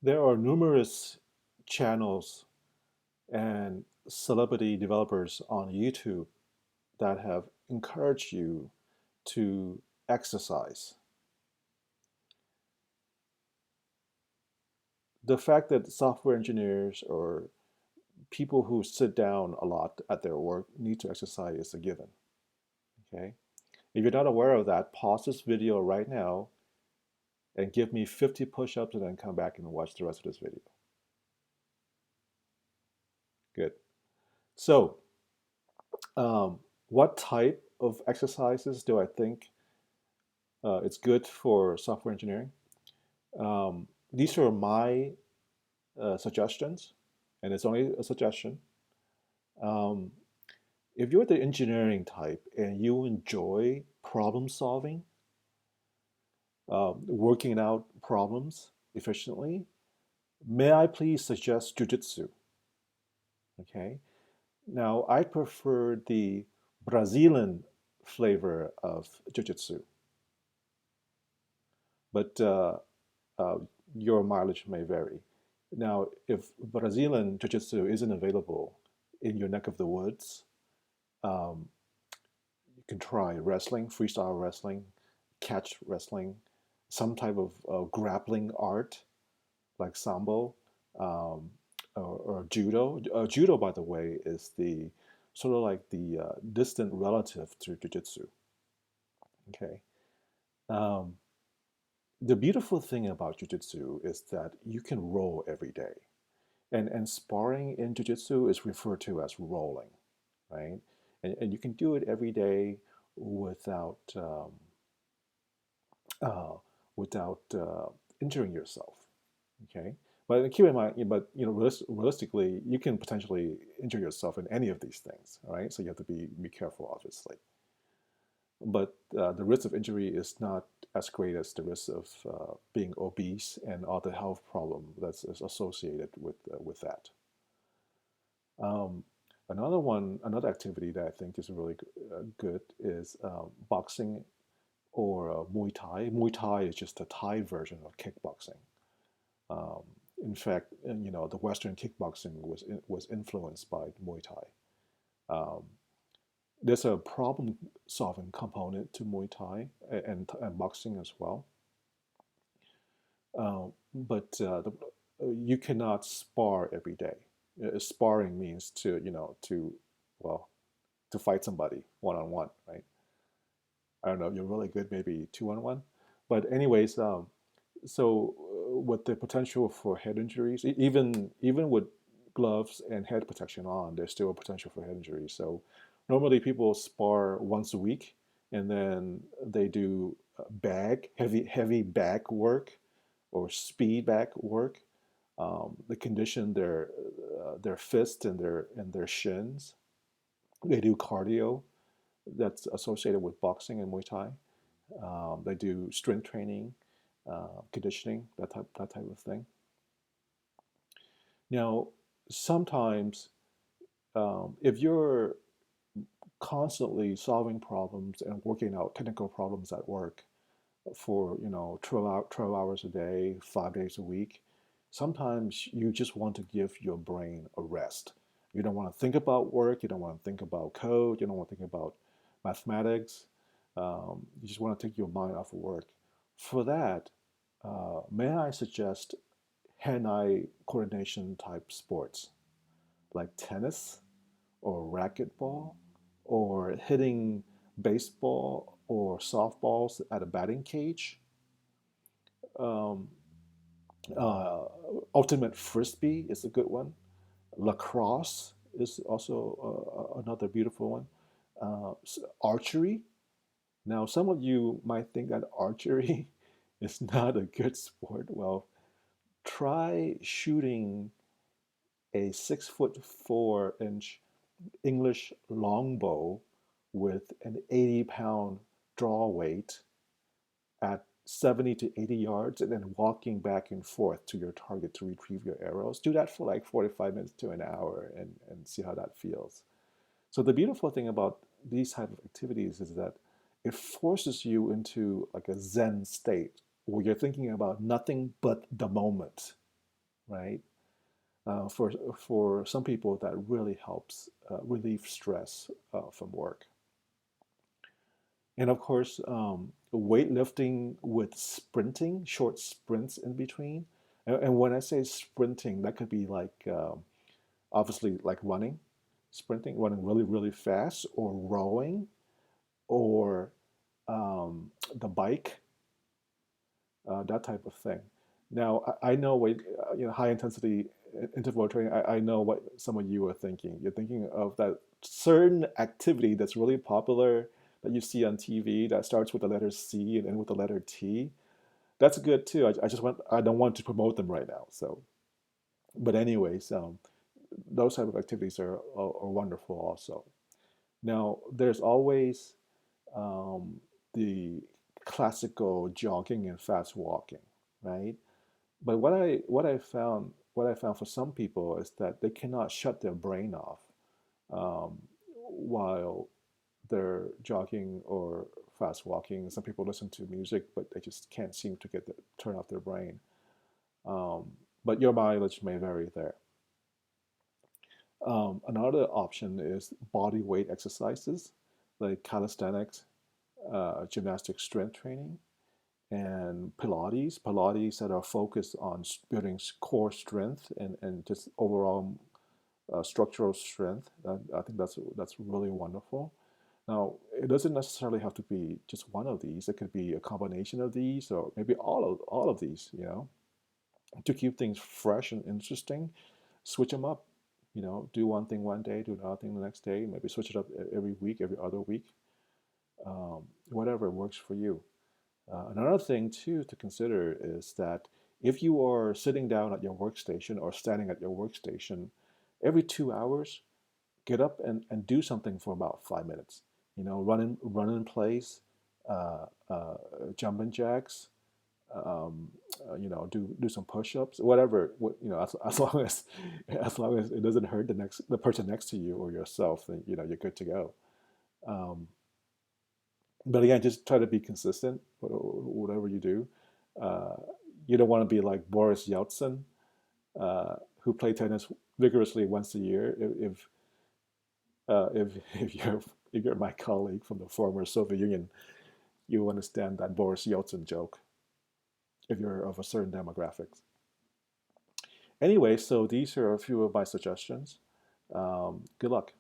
There are numerous channels and celebrity developers on YouTube that have encouraged you to exercise. The fact that software engineers or people who sit down a lot at their work need to exercise is a given. Okay. If you're not aware of that, pause this video right now and give me 50 push-ups and then come back and watch the rest of this video. Good. So, what type of exercises do I think it's good for software engineering? These are my suggestions, and it's only a suggestion. Um, if you're the engineering type and you enjoy problem solving, working out problems efficiently, may I please suggest jujitsu? Okay. Now, I prefer the Brazilian flavor of jujitsu, but uh, your mileage may vary. Now, if Brazilian jiu-jitsu isn't available in your neck of the woods, um, you can try wrestling, freestyle wrestling, catch wrestling, some type of grappling art like sambo or judo. Judo, by the way, is the sort of like the distant relative to jiu-jitsu. Okay. Um, the beautiful thing about jiu-jitsu is that you can roll every day. And sparring in jiu-jitsu is referred to as rolling, right? And you can do it every day without uh, without injuring yourself. Okay, but keep in mind, but realistically, you can potentially injure yourself in any of these things. All right, so you have to be careful, obviously. But the risk of injury is not as great as the risk of being obese and all the health problem that's associated with that. Um, another activity that I think is really good is boxing or Muay Thai. Muay Thai is just a Thai version of kickboxing. Um, in fact, the Western kickboxing was influenced by Muay Thai. Um, there's a problem-solving component to Muay Thai and boxing as well. But you cannot spar every day. Sparring means well, to fight somebody one on one, right? I don't know. You're really good, maybe two on one. But anyways, so with the potential for head injuries, even with gloves and head protection on, there's still a potential for head injuries. So normally people spar once a week, and then they do heavy back work or speed back work. They condition their fists and their shins. They do cardio that's associated with boxing and Muay Thai. They do strength training, conditioning, that type of thing. Now, sometimes if you're constantly solving problems and working out technical problems at work for 12 hours a day, 5 days a week, sometimes you just want to give your brain a rest. You don't want to think about work. You don't want to think about code. You don't want to think about mathematics. You just want to take your mind off of work. For that, may I suggest hand-eye coordination type sports like tennis or racquetball or hitting baseball or softballs at a batting cage. Um, uh, Ultimate frisbee is a good one. Lacrosse is also another beautiful one. Archery. Now, some of you might think that archery is not a good sport. Well, try shooting a 6'4" English longbow with an 80-pound draw weight at 70 to 80 yards and then walking back and forth to your target to retrieve your arrows. Do that for like 45 minutes to an hour and see how that feels. So the beautiful thing about these type of activities is that it forces you into like a Zen state where you're thinking about nothing but the moment. right? For some people, that really helps relieve stress from work. And of course, weightlifting with sprinting, short sprints in between. And when I say sprinting, that could be like obviously like running, sprinting, running really, really fast, or rowing, or the bike, that type of thing. Now, I know what, high intensity interval training, I know what some of you are thinking. You're thinking of that certain activity that's really popular that you see on TV that starts with the letter C and ends with the letter T. That's good too. I don't want to promote them right now. So, but anyways, those type of activities are wonderful also. Now, there's always um, the classical jogging and fast walking, right? But what I found for some people is that they cannot shut their brain off while they're jogging or fast walking. Some people listen to music, but they just can't seem to turn off their brain. Um, but your mileage may vary there. Another option is body weight exercises like calisthenics, gymnastic strength training, and Pilates that are focused on building core strength and just overall structural strength. I think that's really wonderful. Now, it doesn't necessarily have to be just one of these. It could be a combination of these, or maybe all of these. To keep things fresh and interesting, switch them up. Do one thing one day, do another thing the next day. Maybe switch it up every week, every other week. Whatever works for you. Another thing too to consider is that if you are sitting down at your workstation or standing at your workstation, every 2 hours, get up and do something for about 5 minutes. Run in place, uh, uh, jumping jacks, do some push-ups, whatever. As long as it doesn't hurt the person next to you or yourself, then you're good to go. Um, but again, just try to be consistent, whatever you do. Uh, you don't want to be like Boris Yeltsin, who played tennis vigorously once a year. If you're my colleague from the former Soviet Union, you understand that Boris Yeltsin joke. If you're of a certain demographics. Anyway, so these are a few of my suggestions. Good luck.